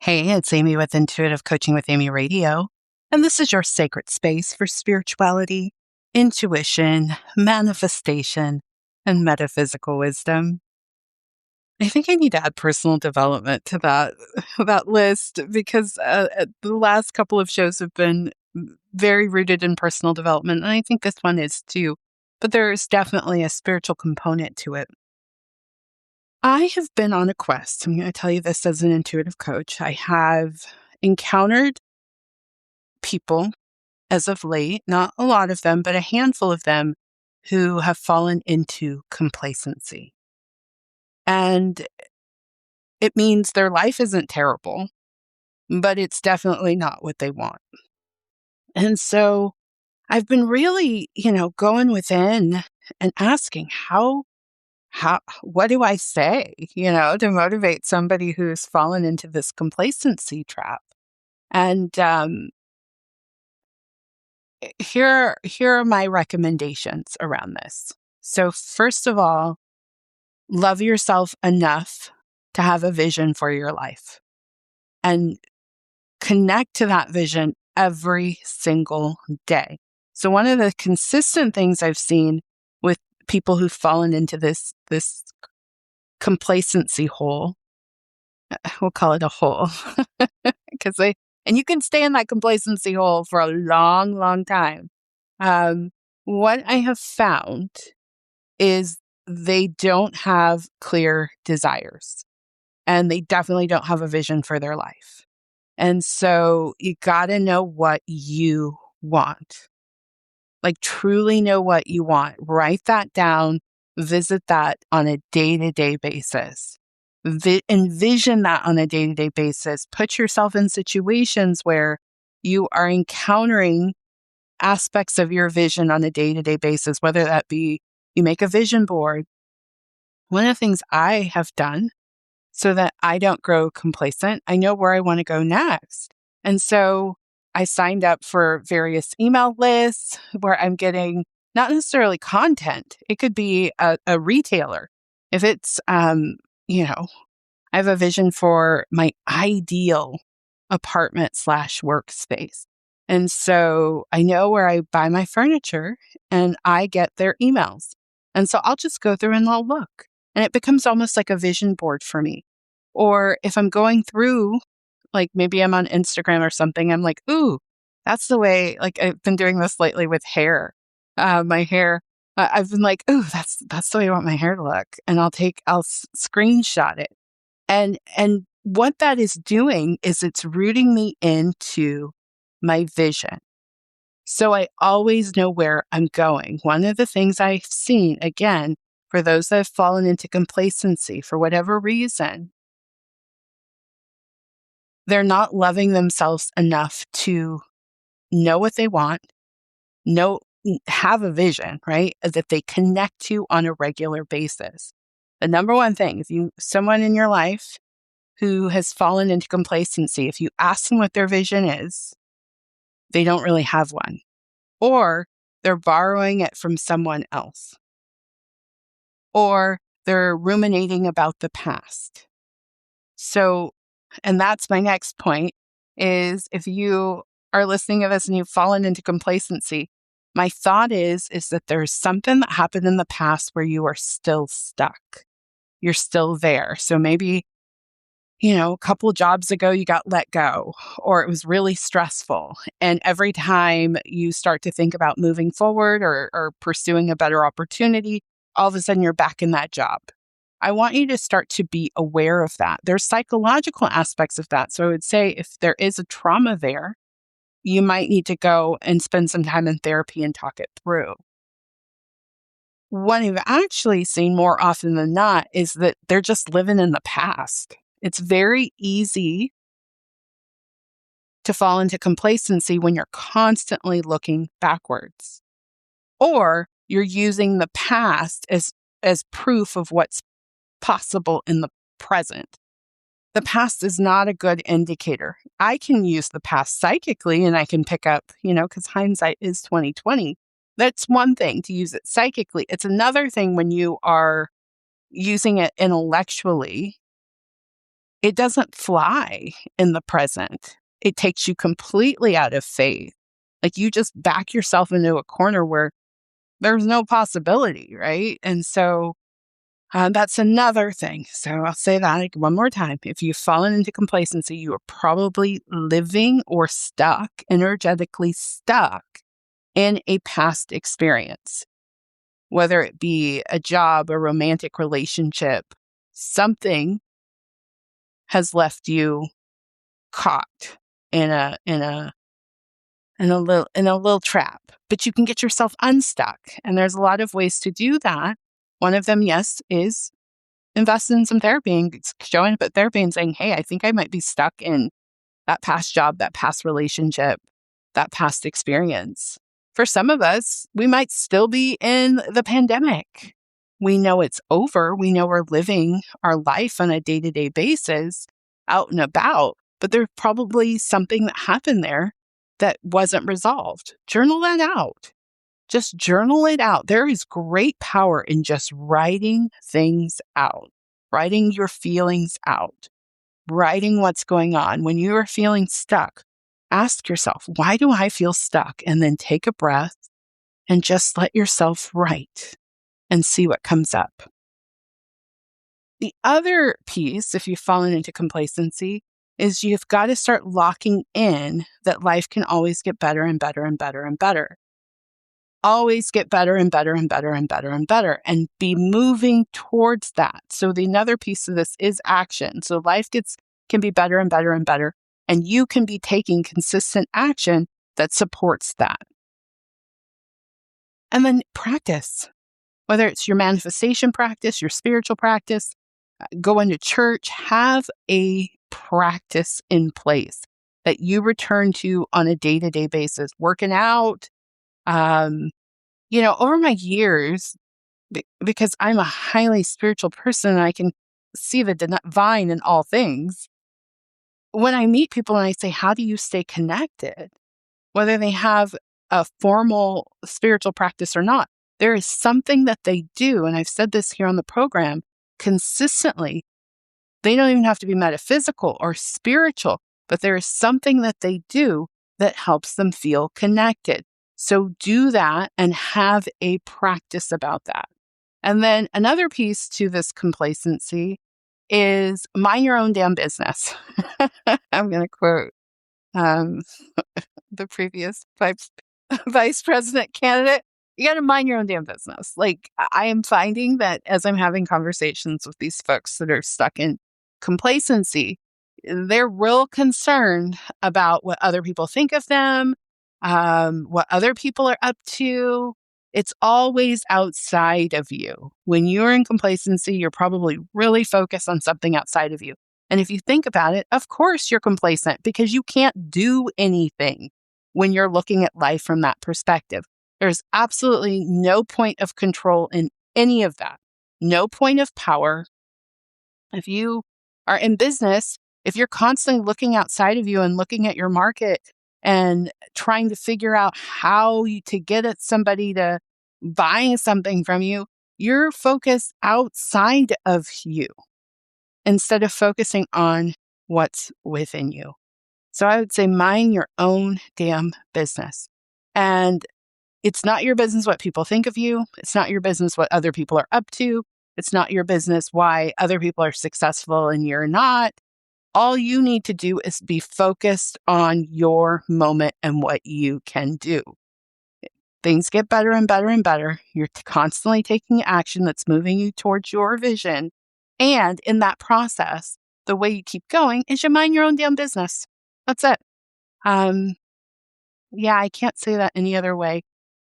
Hey, it's Amy with Intuitive Coaching with Amy Radio, and this is your sacred space for spirituality, intuition, manifestation, and metaphysical wisdom. I think I need to add personal development to that list because the last couple of shows have been very rooted in personal development, and I think this one is too. But there's definitely a spiritual component to it. I have been on a quest. I'm going to tell you this as an intuitive coach. I have encountered people as of late, not a lot of them, but a handful of them who have fallen into complacency. And it means their life isn't terrible, but it's definitely not what they want. And so I've been really, going within and asking what do I say, to motivate somebody who's fallen into this complacency trap? And here are my recommendations around this. So first of all, love yourself enough to have a vision for your life and connect to that vision every single day. So one of the consistent things I've seen with people who've fallen into this complacency hole, we'll call it a hole, and you can stay in that complacency hole for a long, long time. What I have found is they don't have clear desires, and they definitely don't have a vision for their life. And so you got to know what you want. Like, truly know what you want. Write that down. Visit that on a day-to-day basis. Envision that on a day-to-day basis. Put yourself in situations where you are encountering aspects of your vision on a day-to-day basis, whether that be you make a vision board. One of the things I have done so that I don't grow complacent, I know where I want to go next. And so I signed up for various email lists where I'm getting not necessarily content. It could be a retailer. If it's, I have a vision for my ideal apartment/workspace. And so I know where I buy my furniture and I get their emails. And so I'll just go through and I'll look. And it becomes almost like a vision board for me. Or if I'm going through, like maybe I'm on Instagram or something, I'm like, ooh, that's the way, like I've been doing this lately with hair. My hair, I've been like, ooh, that's the way I want my hair to look. And I'll screenshot it. And what that is doing is it's rooting me into my vision. So I always know where I'm going. One of the things I've seen, again, for those that have fallen into complacency for whatever reason, they're not loving themselves enough to know what they want, have a vision, right? That they connect to on a regular basis. The number one thing, someone in your life who has fallen into complacency, if you ask them what their vision is, they don't really have one. Or they're borrowing it from someone else. Or they're ruminating about the past. So, and that's my next point, is if you are listening to this and you've fallen into complacency, my thought is that there's something that happened in the past where you are still stuck. You're still there. So maybe, a couple of jobs ago, you got let go, or it was really stressful. And every time you start to think about moving forward or pursuing a better opportunity, all of a sudden you're back in that job. I want you to start to be aware of that. There's psychological aspects of that. So I would say if there is a trauma there, you might need to go and spend some time in therapy and talk it through. What I've actually seen more often than not is that they're just living in the past. It's very easy to fall into complacency when you're constantly looking backwards, or you're using the past as proof of what's possible in the present. The past is not a good indicator. I can use the past psychically and I can pick up, because hindsight is 20/20. That's one thing to use it psychically. It's another thing when you are using it intellectually it doesn't fly in the present. It takes you completely out of faith. Like you just back yourself into a corner where there's no possibility, right? And so that's another thing. So I'll say that like one more time. If you've fallen into complacency, you are probably living or stuck, energetically stuck in a past experience, whether it be a job, a romantic relationship, something has left you caught in a little trap. But you can get yourself unstuck. And there's a lot of ways to do that. One of them, yes, is invest in some therapy and showing up at therapy and saying, hey, I think I might be stuck in that past job, that past relationship, that past experience. For some of us, we might still be in the pandemic. We know it's over. We know we're living our life on a day-to-day basis out and about, but there's probably something that happened there that wasn't resolved. Journal that out. Just journal it out. There is great power in just writing things out, writing your feelings out, writing what's going on. When you are feeling stuck, ask yourself, why do I feel stuck? And then take a breath and just let yourself write and see what comes up. The other piece, if you've fallen into complacency, is you've got to start locking in that life can always get better and better and better and better. Always get better and better and better and better and better, and be moving towards that. So the another piece of this is action. So life can be better and better and better, and you can be taking consistent action that supports that. And then practice, whether it's your manifestation practice, your spiritual practice, going to church, have a practice in place that you return to on a day-to-day basis, working out. Over my years, because I'm a highly spiritual person, and I can see the divine in all things. When I meet people and I say, how do you stay connected? Whether they have a formal spiritual practice or not, there is something that they do. And I've said this here on the program consistently. They don't even have to be metaphysical or spiritual, but there is something that they do that helps them feel connected. So do that and have a practice about that. And then another piece to this complacency is mind your own damn business. I'm going to quote the previous vice president candidate. You got to mind your own damn business. Like I am finding that as I'm having conversations with these folks that are stuck in complacency, they're real concerned about what other people think of them, what other people are up to. It's always outside of you. When you're in complacency, you're probably really focused on something outside of you. And if you think about it, of course you're complacent because you can't do anything when you're looking at life from that perspective. There's absolutely no point of control in any of that. No point of power. If you are in business, if you're constantly looking outside of you and looking at your market and trying to figure out how to get at somebody to buying something from you, you're focused outside of you instead of focusing on what's within you. So I would say mind your own damn business. And it's not your business what people think of you. It's not your business what other people are up to. It's not your business why other people are successful and you're not. All you need to do is be focused on your moment and what you can do. Things get better and better and better. You're constantly taking action that's moving you towards your vision. And in that process, the way you keep going is you mind your own damn business. That's it. I can't say that any other way.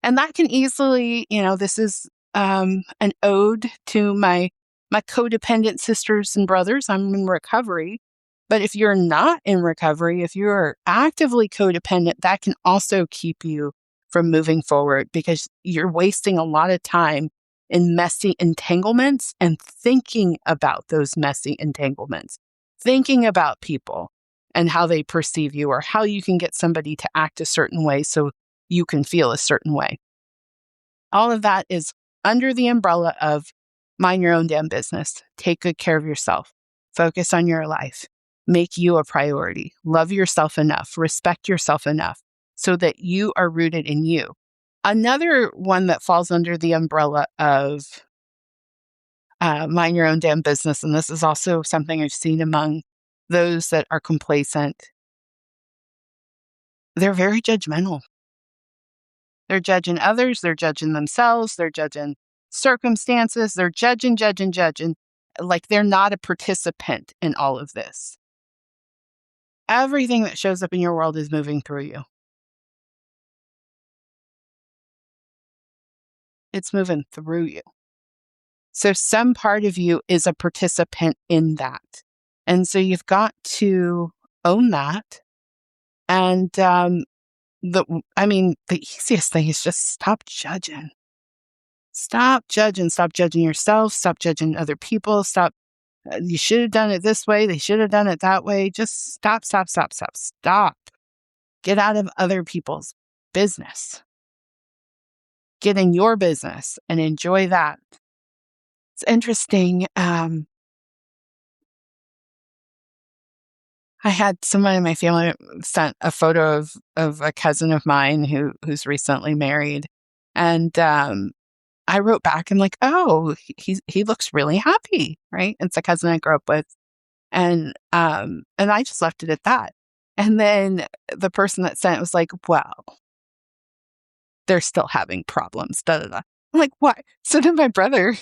And that can easily, this is an ode to my codependent sisters and brothers. I'm in recovery. But if you're not in recovery, if you're actively codependent, that can also keep you from moving forward because you're wasting a lot of time in messy entanglements and thinking about those messy entanglements, thinking about people and how they perceive you or how you can get somebody to act a certain way so you can feel a certain way. All of that is under the umbrella of mind your own damn business. Take good care of yourself. Focus on your life. Make you a priority. Love yourself enough. Respect yourself enough so that you are rooted in you. Another one that falls under the umbrella of mind your own damn business, and this is also something I've seen among those that are complacent, they're very judgmental. They're judging others, they're judging themselves, they're judging circumstances, they're judging, like they're not a participant in all of this. Everything that shows up in your world is moving through you. It's moving through you. So some part of you is a participant in that. And so you've got to own that. And the easiest thing is just stop judging. Stop judging. Stop judging yourself. Stop judging other people. Stop. You should have done it this way. They should have done it that way. Just stop. Get out of other people's business. Get in your business and enjoy that. It's interesting. I had someone in my family sent a photo of a cousin of mine who's recently married, and I wrote back, I'm like, oh, he looks really happy, right? It's a cousin I grew up with, and I just left it at that. And then the person that sent it was like, well, they're still having problems. Da da da. I'm like, what? So then my brother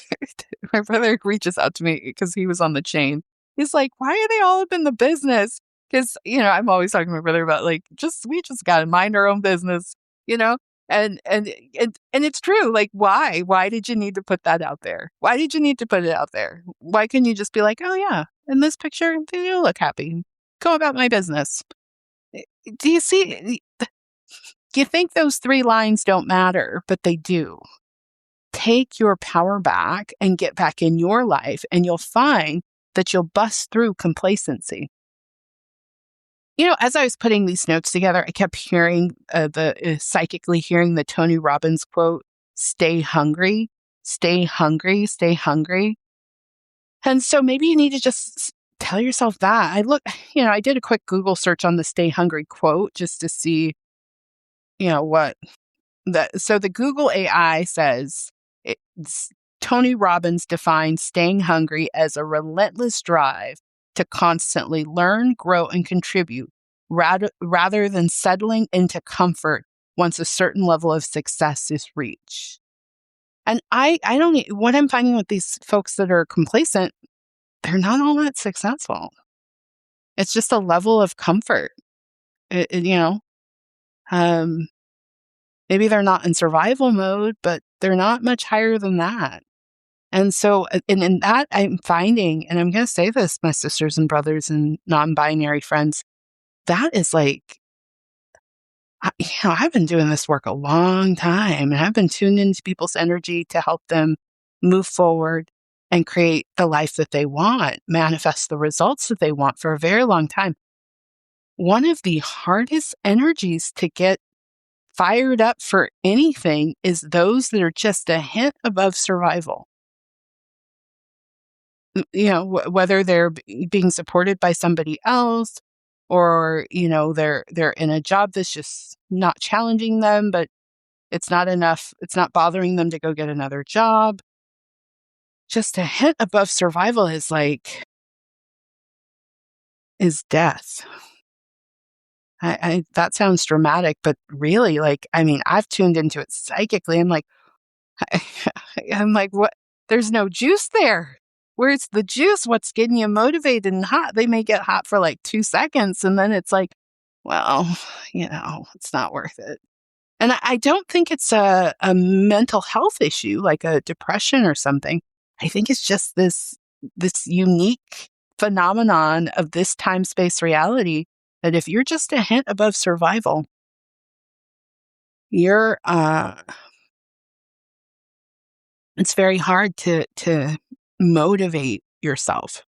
reaches out to me because he was on the chain. He's like, why are they all up in the business? Because, I'm always talking to my brother about like, we just got to mind our own business, you know? And it's true. Like, why? Why did you need to put that out there? Why did you need to put it out there? Why couldn't you just be like, oh yeah, in this picture, they do look happy. Go about my business. Do you see? You think those 3 lines don't matter, but they do. Take your power back and get back in your life, and you'll find that you'll bust through complacency. As I was putting these notes together, I kept hearing psychically hearing the Tony Robbins quote, stay hungry, stay hungry, stay hungry. And so maybe you need to just tell yourself that. I did a quick Google search on the stay hungry quote just to see, what so the Google AI says Tony Robbins defines staying hungry as a relentless drive to constantly learn, grow, and contribute rather than settling into comfort once a certain level of success is reached. And what I'm finding with these folks that are complacent, they're not all that successful. It's just a level of comfort. Maybe they're not in survival mode, but they're not much higher than that. And so, and in that I'm finding, and I'm going to say this, my sisters and brothers and non-binary friends, that is like, I've been doing this work a long time, and I've been tuned into people's energy to help them move forward and create the life that they want, manifest the results that they want for a very long time. One of the hardest energies to get fired up for anything is those that are just a hint above survival. Whether they're being supported by somebody else, or they're in a job that's just not challenging them, but it's not enough. It's not bothering them to go get another job. Just a hint above survival is death. That sounds dramatic, but really, I've tuned into it psychically. I'm like, what? There's no juice there. Where's the juice? What's getting you motivated and hot? They may get hot for like 2 seconds, and then it's like, well, it's not worth it. And I don't think it's a mental health issue, like a depression or something. I think it's just this unique phenomenon of this time-space reality that if you're just a hint above survival, you're it's very hard to motivate yourself.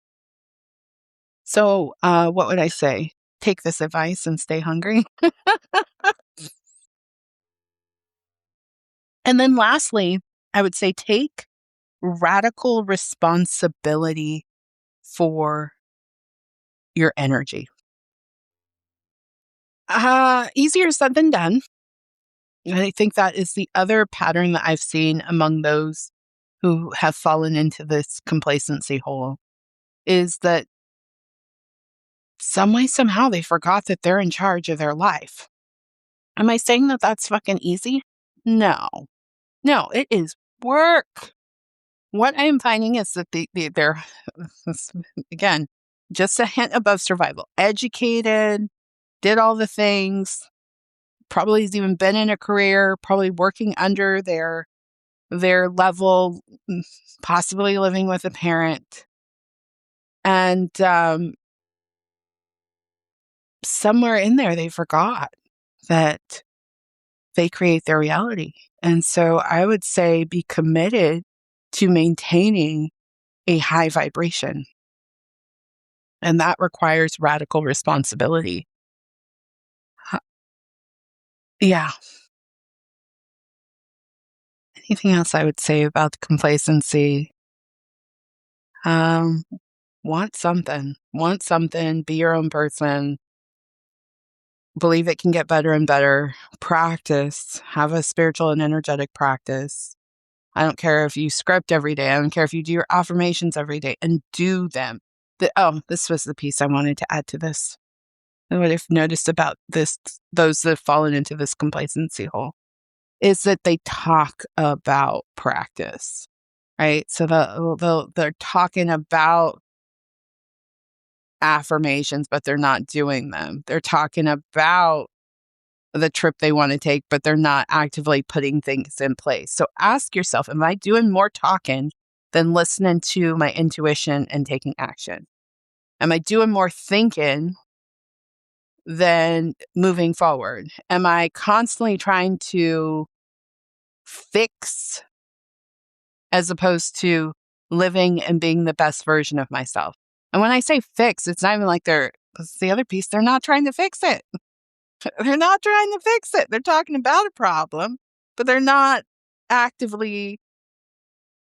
So, what would I say? Take this advice and stay hungry. And then lastly, I would say take radical responsibility for your energy. Easier said than done. And I think that is the other pattern that I've seen among those who have fallen into this complacency hole is that some way, somehow they forgot that they're in charge of their life. Am I saying that that's fucking easy? No. No, it is work. What I am finding is that they're, again, just a hint above survival. Educated, did all the things, probably has even been in a career, probably working under their level, possibly living with a parent. And somewhere in there, they forgot that they create their reality. And so I would say be committed to maintaining a high vibration. And that requires radical responsibility. Yeah. Anything else I would say about complacency? Um, want something, be your own person, believe it can get better and better, practice, have a spiritual and energetic practice. I don't care if you script every day. I don't care if you do your affirmations every day and do them. This was the piece I wanted to add to this. And what I've noticed about those that have fallen into this complacency hole is that they talk about practice, right? So they're talking about affirmations, but they're not doing them. They're talking about the trip they want to take, but they're not actively putting things in place. So ask yourself, am I doing more talking than listening to my intuition and taking action? Am I doing more thinking than moving forward? Am I constantly trying to fix as opposed to living and being the best version of myself? And when I say fix, it's not even like it's the other piece, they're not trying to fix it. They're not trying to fix it. They're talking about a problem, but they're not actively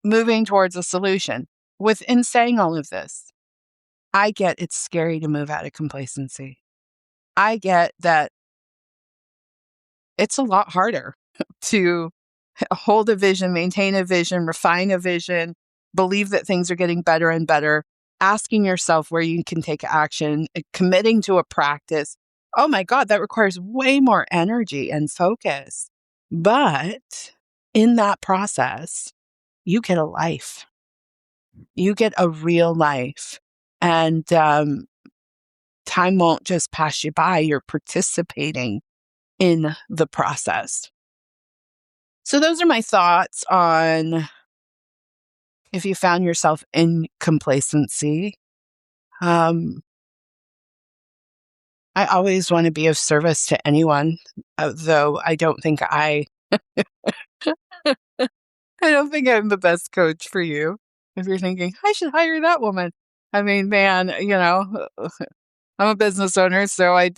moving towards a solution. Within saying all of this, I get it's scary to move out of complacency. I get that it's a lot harder to hold a vision, maintain a vision, refine a vision, believe that things are getting better and better, asking yourself where you can take action, committing to a practice. Oh my God, that requires way more energy and focus. But in that process, you get a life. You get a real life. And time won't just pass you by. You're participating in the process. So those are my thoughts on if you found yourself in complacency. I always want to be of service to anyone, though I don't think I don't think I'm the best coach for you. If you're thinking, I should hire that woman. I mean, man, I'm a business owner, so I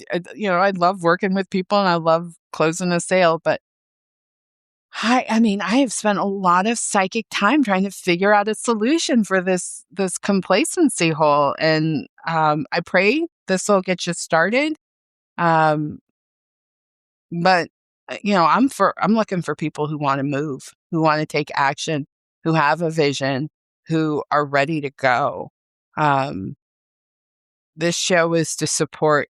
love working with people and I love closing a sale, but I mean, I have spent a lot of psychic time trying to figure out a solution for this complacency hole, and I pray this will get you started. Um, but I'm looking for people who want to move, who want to take action, who have a vision, who are ready to go. Um, this show is to support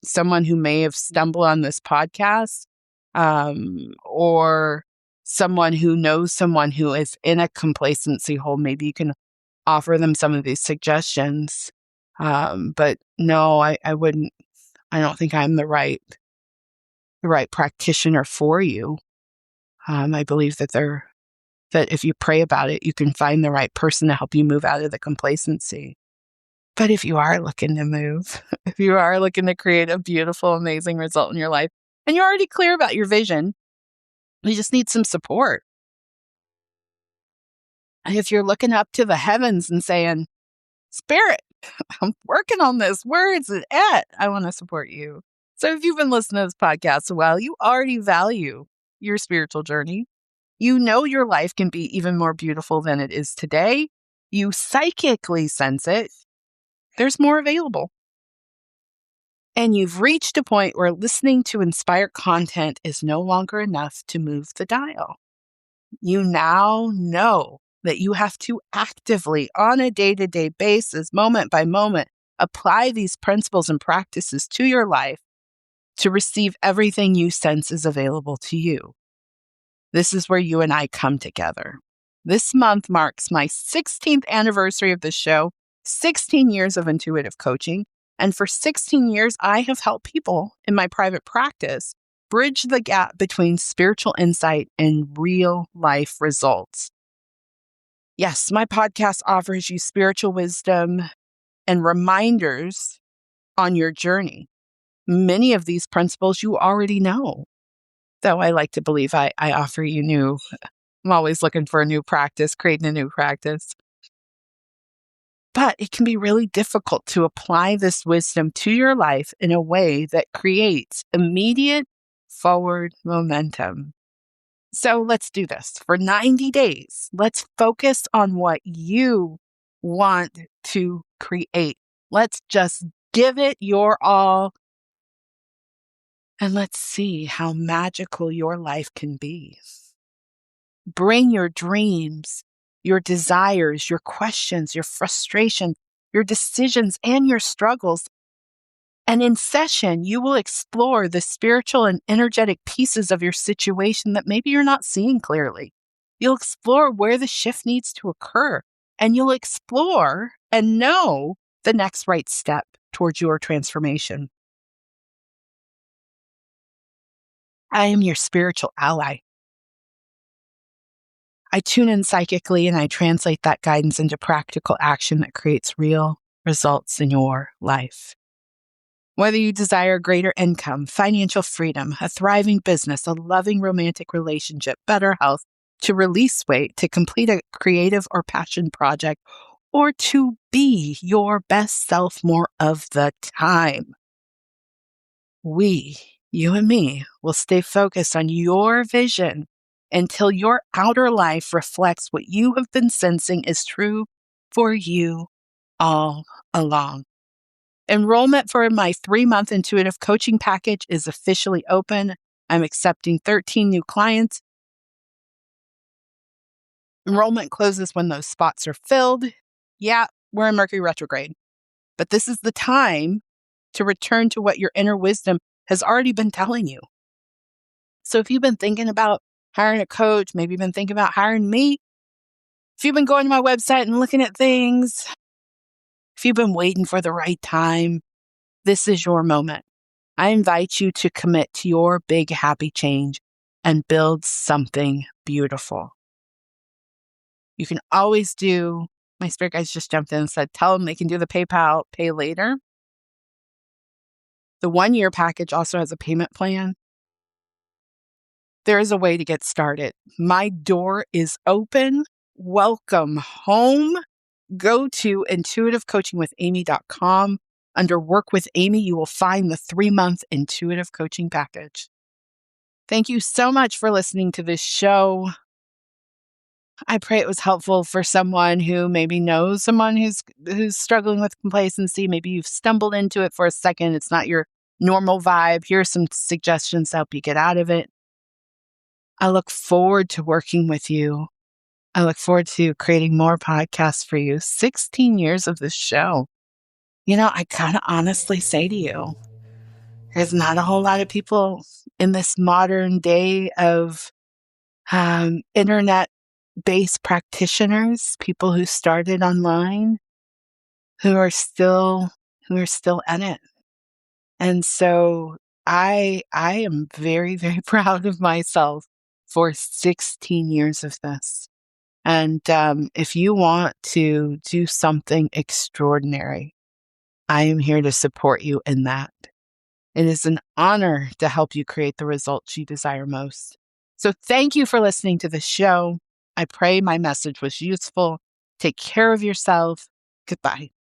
someone who may have stumbled on this podcast, or someone who knows someone who is in a complacency hole. Maybe you can offer them some of these suggestions. But no, I wouldn't. I don't think I'm the right practitioner for you. I believe that if you pray about it, you can find the right person to help you move out of the complacency. But if you are looking to move, if you are looking to create a beautiful, amazing result in your life, and you're already clear about your vision, you just need some support. And if you're looking up to the heavens and saying, Spirit, I'm working on this, where is it at? I want to support you. So if you've been listening to this podcast a while, you already value your spiritual journey. You know your life can be even more beautiful than it is today. You psychically sense it. There's more available. And you've reached a point where listening to inspired content is no longer enough to move the dial. You now know that you have to actively, on a day-to-day basis, moment by moment, apply these principles and practices to your life to receive everything you sense is available to you. This is where you and I come together. This month marks my 16th anniversary of the show, 16 years of intuitive coaching. And for 16 years, I have helped people in my private practice bridge the gap between spiritual insight and real life results. Yes, my podcast offers you spiritual wisdom and reminders on your journey. Many of these principles you already know, though I like to believe I offer you new. I'm always looking for a new practice, creating a new practice. But it can be really difficult to apply this wisdom to your life in a way that creates immediate forward momentum. So let's do this. For 90 days, let's focus on what you want to create. Let's just give it your all, and let's see how magical your life can be. Bring your dreams, your desires, your questions, your frustration, your decisions, and your struggles. And in session, you will explore the spiritual and energetic pieces of your situation that maybe you're not seeing clearly. You'll explore where the shift needs to occur, and you'll explore and know the next right step towards your transformation. I am your spiritual ally. I tune in psychically and I translate that guidance into practical action that creates real results in your life. Whether you desire greater income, financial freedom, a thriving business, a loving romantic relationship, better health, to release weight, to complete a creative or passion project, or to be your best self more of the time, we, you and me, will stay focused on your vision until your outer life reflects what you have been sensing is true for you all along. Enrollment for my 3-month intuitive coaching package is officially open. I'm accepting 13 new clients. Enrollment closes when those spots are filled. Yeah, we're in Mercury retrograde, but this is the time to return to what your inner wisdom has already been telling you. So if you've been thinking about hiring a coach, maybe you've been thinking about hiring me, if you've been going to my website and looking at things, if you've been waiting for the right time, this is your moment. I invite you to commit to your big happy change and build something beautiful. You can always do, my spirit guides just jumped in and said, tell them they can do the PayPal pay later. The 1-year package also has a payment plan. There is a way to get started. My door is open. Welcome home. Go to intuitivecoachingwithamy.com. Under Work with Amy, you will find the 3-month intuitive coaching package. Thank you so much for listening to this show. I pray it was helpful for someone who maybe knows someone who's struggling with complacency. Maybe you've stumbled into it for a second. It's not your normal vibe. Here are some suggestions to help you get out of it. I look forward to working with you. I look forward to creating more podcasts for you. 16 years of this show. You know, I kind of honestly say to you, there's not a whole lot of people in this modern day of internet-based practitioners, people who started online, who are still in it. And so I am very, very proud of myself for 16 years of this. And if you want to do something extraordinary, I am here to support you in that. It is an honor to help you create the results you desire most. So thank you for listening to the show. I pray my message was useful. Take care of yourself. Goodbye.